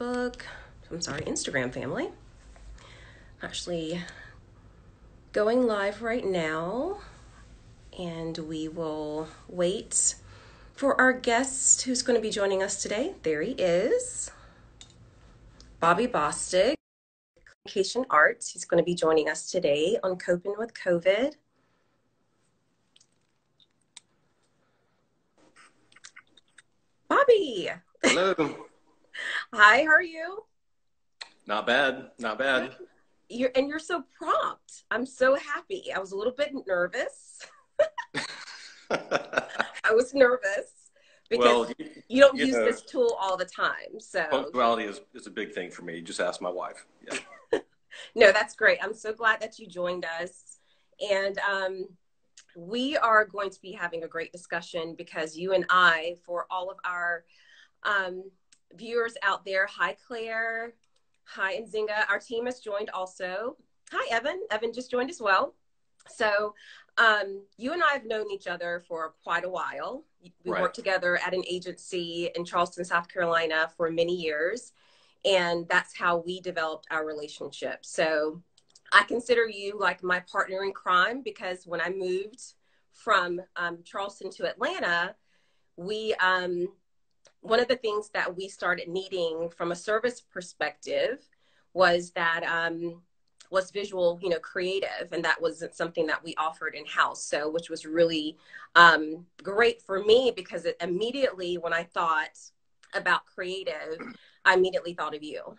Instagram family. Actually going live right now, and we will wait for our guest who's going to be joining us today. There he is, Bobby Bostick, Communication Arts. He's going to be joining us today on Coping with COVID. Bobby! Hello. Hi, how are you? Not bad. Not Good. bad. You're so prompt. I'm so happy. I was a little bit nervous. I was nervous because Well, you don't you use know, this tool all the time. So, punctuality is a big thing for me. Just ask my wife. Yeah. no, that's great. I'm so glad that you joined us. And we are going to be having a great discussion because you and I, for all of our um, viewers out there, hi, Claire. Hi, Nzinga. Our team has joined also. Hi, Evan. Evan just joined as well. So you and I have known each other for quite a while. We Right. worked together at an agency in Charleston, South Carolina for many years. And that's how we developed our relationship. So I consider you like my partner in crime because when I moved from Charleston to Atlanta, we one of the things that we started needing from a service perspective was that was visual, creative, and that wasn't something that we offered in house. So, which was really great for me because it immediately, when I thought about creative, I immediately thought of you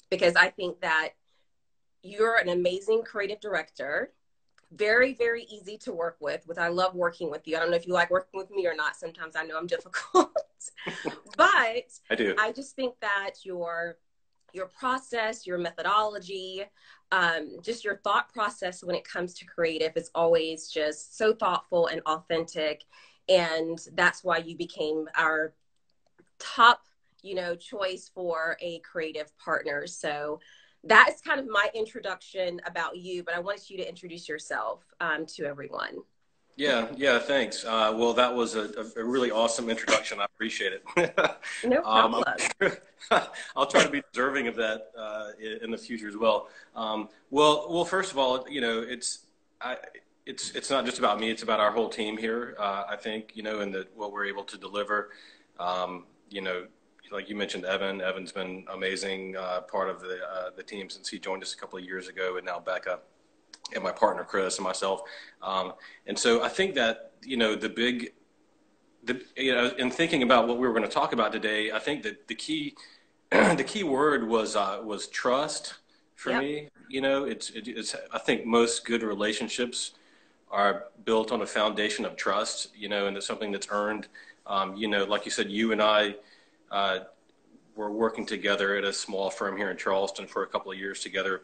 because I think that you're an amazing creative director, very, very easy to work with. I love working with you. I don't know if you like working with me or not. Sometimes I know I'm difficult, but I do. I just think that your process, your methodology, just your thought process when it comes to creative is always just so thoughtful and authentic. And that's why you became our top, choice for a creative partner. So that is kind of my introduction about you, but I wanted you to introduce yourself to everyone. Yeah. Yeah. Thanks. Well, that was a really awesome introduction. I appreciate it. No I'm problem. sure I'll try to be deserving of that in the future as well. Well. First of all, I, it's not just about me. It's about our whole team here. I think and what we're able to deliver. Um, you know, like you mentioned, Evan. Evan's been amazing part of the team since he joined us a couple of years ago, and now Becca and my partner Chris and myself. And so I think that in thinking about what we were going to talk about today, I think that the key the key word was trust for Yep. me. It's I think most good relationships are built on a foundation of trust. And it's something that's earned. Like you said, you and I uh, were working together at a small firm here in Charleston for a couple of years together,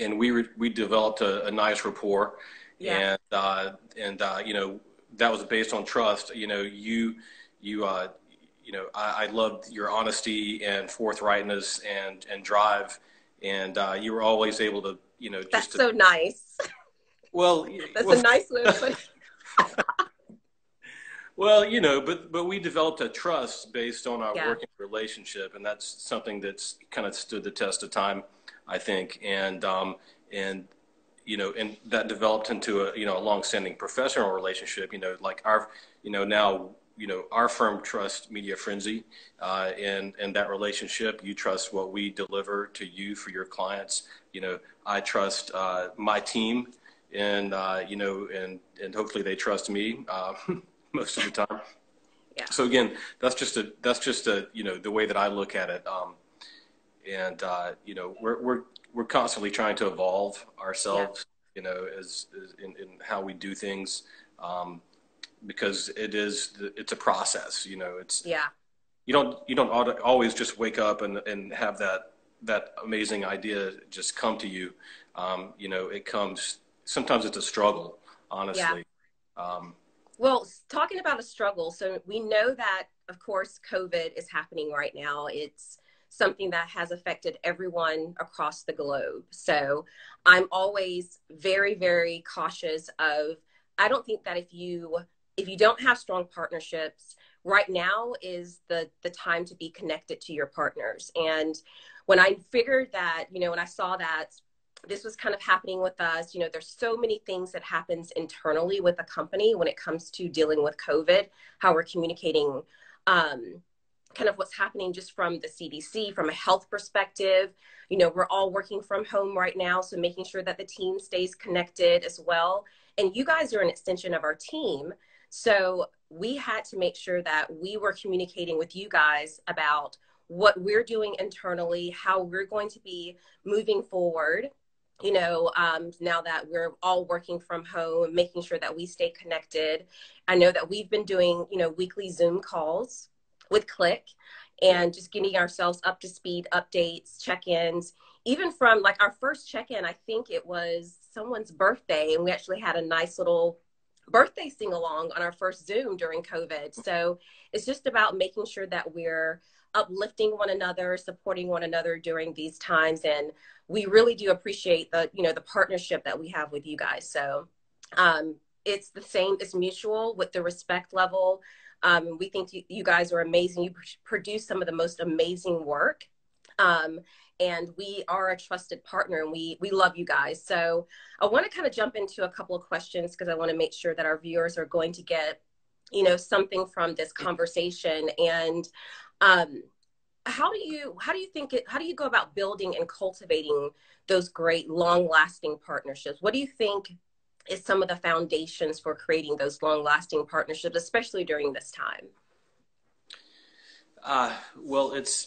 and we developed a nice rapport, Yeah. and that was based on trust. I loved your honesty and forthrightness and drive, and you were always able to just That's to so nice. well That's well a nice way of putting it. well but we developed a trust based on our Yeah. working relationship, and that's something that's kind of stood the test of time, I think. And and that developed into a long-standing professional relationship. Like now our firm trusts Media Frenzy, and that relationship. You trust what we deliver to you for your clients. I trust my team, and and hopefully they trust me most of the time. Yeah. So again, that's just a the way that I look at it. And we're constantly trying to evolve Yeah. ourselves, as in how we do things, because it's a process. It's Yeah. you don't always just wake up and have that amazing idea just come to you. It comes, sometimes it's a struggle, Yeah. honestly. Um, Well, talking about a struggle, so we know that, of course, COVID is happening right now. It's something that has affected everyone across the globe. So I'm always very, very cautious of, I don't think that if you don't have strong partnerships right now is the time to be connected to your partners. And when I figured that, when I saw that this was kind of happening with us, there's so many things that happens internally with a company when it comes to dealing with COVID, how we're communicating, kind of what's happening just from the CDC, from a health perspective. We're all working from home right now, so making sure that the team stays connected as well. And you guys are an extension of our team. So we had to make sure that we were communicating with you guys about what we're doing internally, how we're going to be moving forward, now that we're all working from home, making sure that we stay connected. I know that we've been doing, weekly Zoom calls with Click and just getting ourselves up to speed, updates, check-ins, even from like our first check-in, I think it was someone's birthday, and we actually had a nice little birthday sing-along on our first Zoom during COVID. So it's just about making sure that we're uplifting one another, supporting one another during these times. And we really do appreciate the partnership that we have with you guys. So it's the same, it's mutual with the respect level. We think you guys are amazing. You produce some of the most amazing work. And we are a trusted partner, and we love you guys. So I want to kind of jump into a couple of questions because I want to make sure that our viewers are going to get, something from this conversation. And how do you go about building and cultivating those great long-lasting partnerships? What do you think is some of the foundations for creating those long-lasting partnerships, especially during this time? Well, it's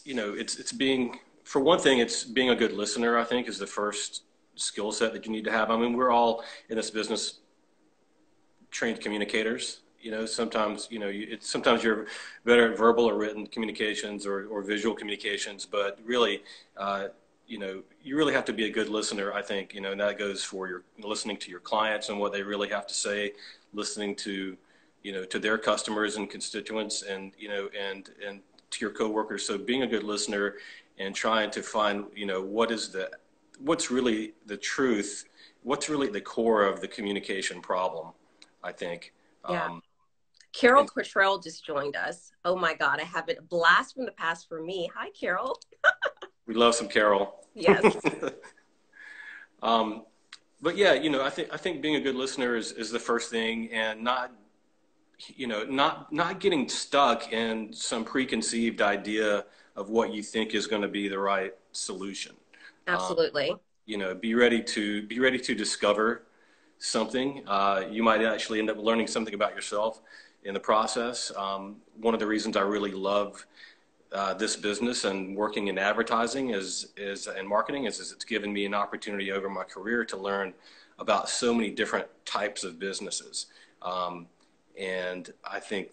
being, for one thing, it's being a good listener, I think, is the first skill set that you need to have. I mean, we're all in this business trained communicators. Sometimes, sometimes you're better at verbal or written communications or visual communications, but really, you really have to be a good listener, I think, and that goes for your listening to your clients and what they really have to say, listening to, to their customers and constituents and to your coworkers. So being a good listener and trying to find, what's really the truth, what's really the core of the communication problem, I think. Yeah. Carol Cottrell just joined us. Oh my God, I have a blast from the past for me. Hi, Carol. We love some Carol. Yes. But yeah, I think being a good listener is the first thing, and not getting stuck in some preconceived idea of what you think is going to be the right solution. Absolutely. Be ready to discover something. You might actually end up learning something about yourself in the process. One of the reasons I really love this business and working in advertising and marketing is it's given me an opportunity over my career to learn about so many different types of businesses. And I think,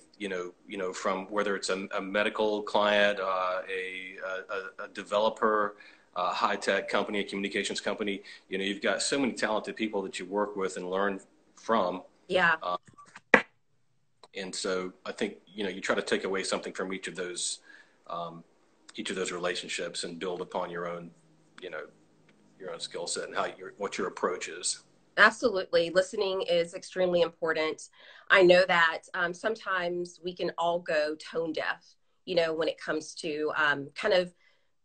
from whether it's a medical client, a developer, a high-tech company, a communications company, you've got so many talented people that you work with and learn from. Yeah. And so I think, you try to take away something from each of those relationships and build upon your own skill set and what your approach is. Absolutely. Listening is extremely important. I know that sometimes we can all go tone deaf, when it comes to kind of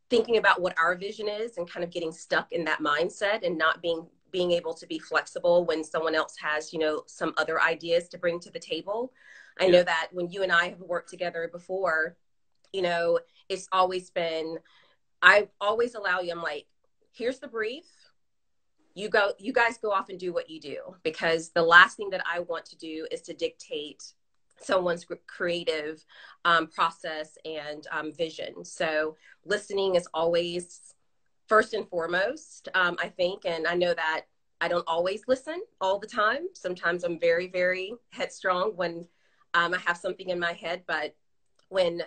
thinking about what our vision is and kind of getting stuck in that mindset and not being able to be flexible when someone else has, some other ideas to bring to the table. I know that when you and I have worked together before, it's always been, I always allow you, I'm like, here's the brief. You guys go off and do what you do, because the last thing that I want to do is to dictate someone's creative process and vision. So listening is always first and foremost, I think. And I know that I don't always listen all the time. Sometimes I'm very, very headstrong when I have something in my head. But when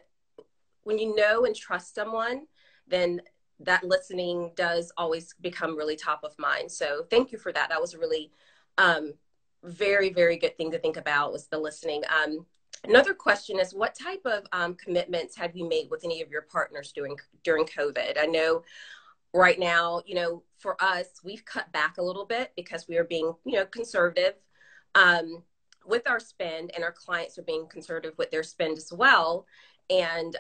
you know and trust someone, then that listening does always become really top of mind. So thank you for that. That was a really very, very good thing to think about, was the listening. Another question is, what type of commitments have you made with any of your partners during COVID? I know right now, for us, we've cut back a little bit because we are being, conservative. with our spend, and our clients are being conservative with their spend as well. And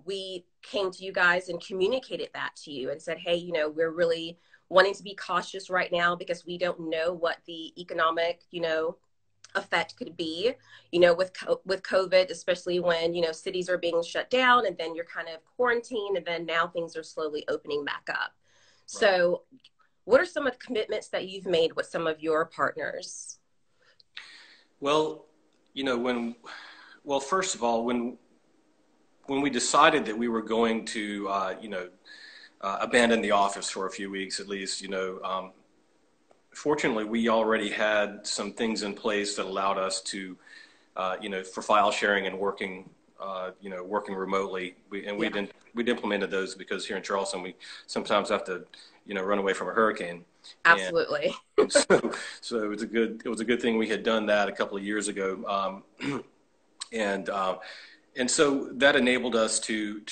we came to you guys and communicated that to you and said, hey, you know, we're really wanting to be cautious right now because we don't know what the economic, you know, effect could be, you know, with COVID, especially when, you know, cities are being shut down and then you're kind of quarantined and then now things are slowly opening back up. Right. So what are some of the commitments that you've made with some of your partners? Well, you know, first of all, when we decided that we were going to, abandon the office for a few weeks at least, you know, fortunately, we already had some things in place that allowed us to, for file sharing and working, working remotely. We'd implemented those because here in Charleston, we sometimes have to, you know, run away from a hurricane. Absolutely. And so it was a good thing we had done that a couple of years ago. And so that enabled us to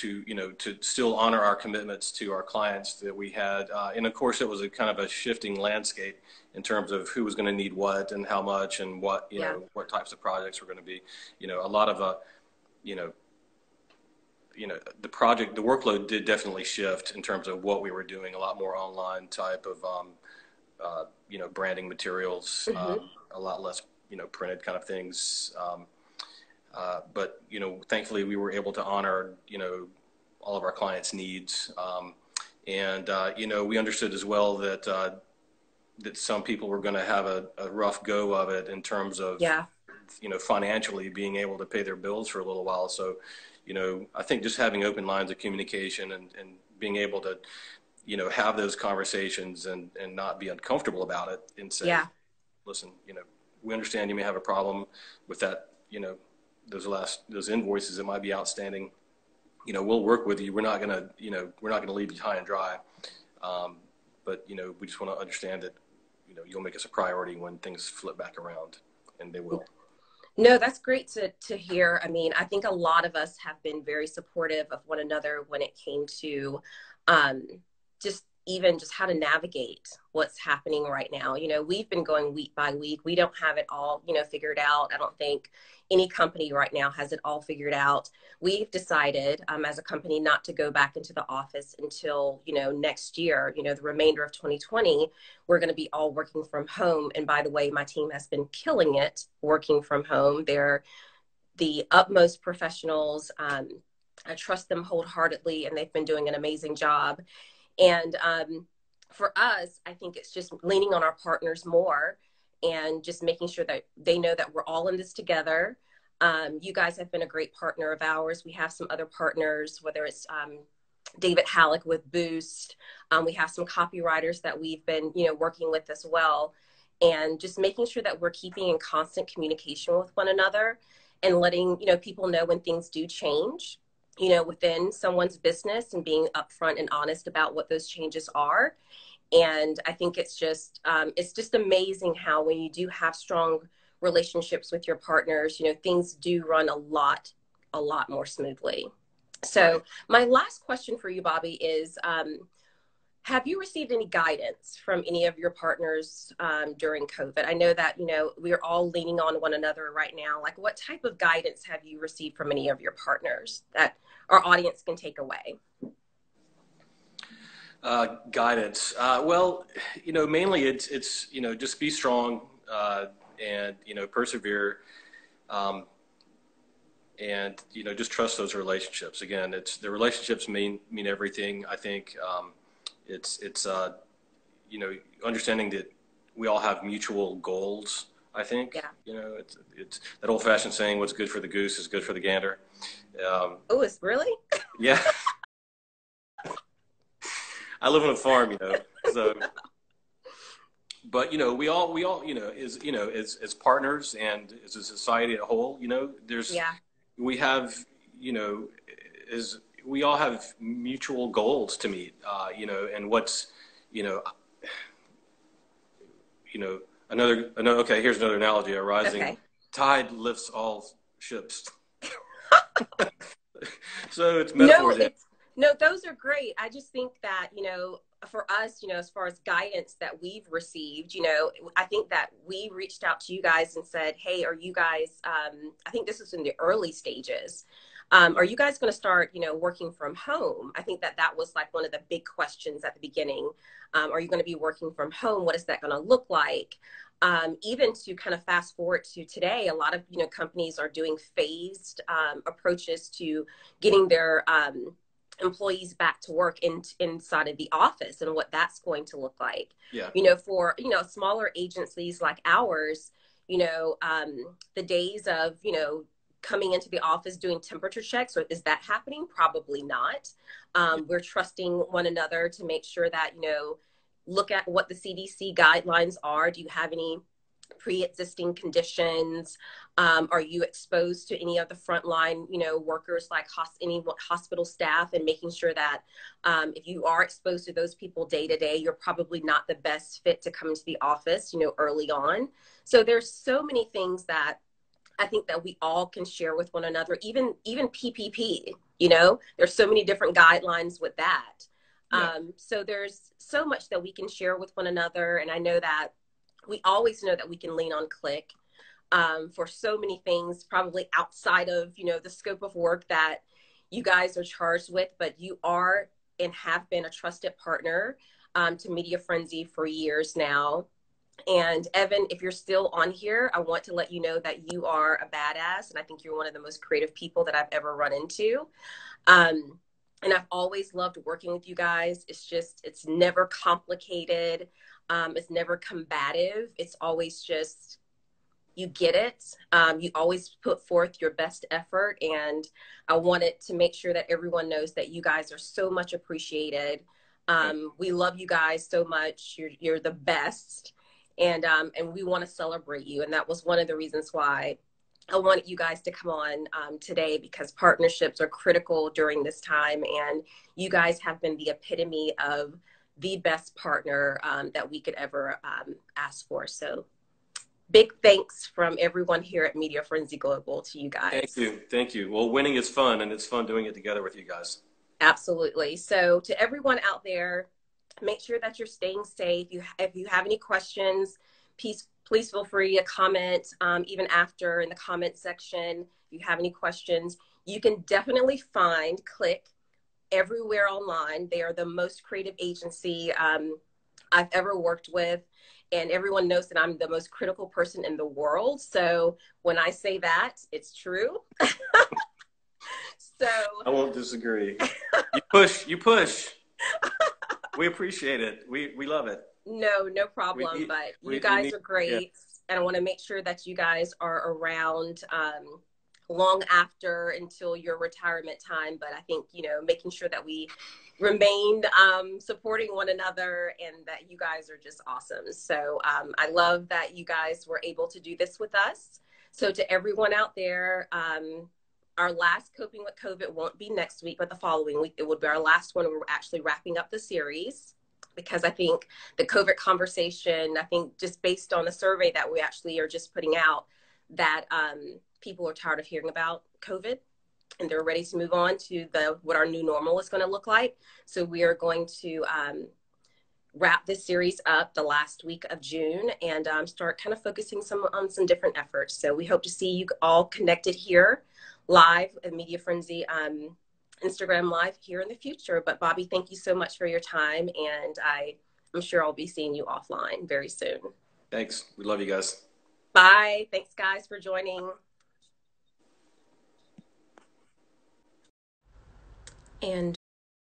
still honor our commitments to our clients that we had. And of course, it was a kind of a shifting landscape in terms of who was going to need what and how much and what, you know, what types of projects were going to be. You know, a lot of, the workload did definitely shift in terms of what we were doing, a lot more online type of, branding materials, a lot less, printed kind of things. But, you know, thankfully we were able to honor, you know, all of our clients' needs. We understood as well that some people were going to have a rough go of it in terms of, financially being able to pay their bills for a little while. So, you know, I think just having open lines of communication and being able to, you know, have those conversations and not be uncomfortable about it and say, listen, you know, we understand you may have a problem with that, you know, those invoices that might be outstanding, you know, we'll work with you. We're not going to leave you high and dry. But, you know, we just want to understand that, you know, you'll make us a priority when things flip back around, and they will. No, that's great to hear. I mean, I think a lot of us have been very supportive of one another when it came to just how to navigate what's happening right now. You know, we've been going week by week. We don't have it all, you know, figured out. I don't think any company right now has it all figured out. We've decided as a company not to go back into the office until, you know, next year, you know, the remainder of 2020, we're going to be all working from home. And by the way, my team has been killing it working from home. They're the utmost professionals. I trust them wholeheartedly, and they've been doing an amazing job. And for us, I think it's just leaning on our partners more and just making sure that they know that we're all in this together. You guys have been a great partner of ours. We have some other partners, whether it's David Halleck with Boost. We have some copywriters that we've been, you know, working with as well. And just making sure that we're keeping in constant communication with one another and letting, you know, people know when things do change, you know, within someone's business, and being upfront and honest about what those changes are. And I think it's just amazing how when you do have strong relationships with your partners, you know, things do run a lot more smoothly. So my last question for you, Bobby, is have you received any guidance from any of your partners during COVID? I know that, you know, we're all leaning on one another right now. Like, what type of guidance have you received from any of your partners that our audience can take away? Guidance. Well, you know, mainly it's, you know, just be strong and, you know, persevere. And, you know, just trust those relationships. Again, the relationships mean everything. I think it's you know, understanding that we all have mutual goals. I think, you know, it's that old fashioned saying, what's good for the goose is good for the gander. Oh, it's really? Yeah. I live on a farm, you know, so, but, you know, we all, you know, as partners and as a society as a whole, you know, we have, you know, we all have mutual goals to meet, you know, and what's, you know, okay, here's another analogy. A rising tide lifts all ships. So it's metaphors. No, those are great. I just think that, you know, for us, as far as guidance that we've received, I think that we reached out to you guys and said, hey, are you guys, I think this was in the early stages. Are you guys going to start, working from home? I think that that was like one of the big questions at the beginning. Are you going to be working from home? What is that going to look like? Even to kind of fast forward to today, a lot of, companies are doing phased approaches to getting their employees back to work inside of the office and what that's going to look like. Yeah. For, smaller agencies like ours, the days of, coming into the office doing temperature checks, or is that happening? Probably not. We're trusting one another to make sure that, look at what the CDC guidelines are. Do you have any pre-existing conditions? Are you exposed to any of the frontline, workers like any hospital staff, and making sure that if you are exposed to those people day to day, you're probably not the best fit to come into the office, early on. So there's so many things that I think that we all can share with one another, even PPP, there's so many different guidelines with that. Yeah. So there's so much that we can share with one another. And I know that we always know that we can lean on Click for so many things, probably outside of, the scope of work that you guys are charged with, but you are and have been a trusted partner to Media Frenzy for years now. And Evan, if you're still on here, I want to let you know that you are a badass. And I think you're one of the most creative people that I've ever run into. And I've always loved working with you guys. It's never complicated. It's never combative. It's always just, you get it. You always put forth your best effort. And I wanted to make sure that everyone knows that you guys are so much appreciated. We love you guys so much. You're the best. And we want to celebrate you. And that was one of the reasons why I wanted you guys to come on today, because partnerships are critical during this time. And you guys have been the epitome of the best partner that we could ever ask for. So big thanks from everyone here at Media Frenzy Global to you guys. Thank you. Thank you. Well, winning is fun, and it's fun doing it together with you guys. Absolutely. So to everyone out there, make sure that you're staying safe. If you have any questions, please feel free to comment even after in the comment section. If you have any questions, you can definitely find Click everywhere online. They are the most creative agency I've ever worked with. And everyone knows that I'm the most critical person in the world. So when I say that, it's true. So I won't disagree. You push. We appreciate it. We love it. No problem. But you guys are great. Yeah. And I want to make sure that you guys are around long after until your retirement time. But I think, making sure that we remain supporting one another, and that you guys are just awesome. So I love that you guys were able to do this with us. So to everyone out there, our last Coping with COVID won't be next week, but the following week. It will be our last one. We're actually wrapping up the series, because I think the COVID conversation, I think just based on the survey that we actually are just putting out, that people are tired of hearing about COVID, and they're ready to move on to what our new normal is going to look like. So we are going to wrap this series up the last week of June, and start kind of focusing on some different efforts. So we hope to see you all connected here live at Media Frenzy Instagram Live here in the future. But Bobby, thank you so much for your time, and I'm sure I'll be seeing you offline very soon. Thanks. We love you guys. Bye. Thanks, guys, for joining. And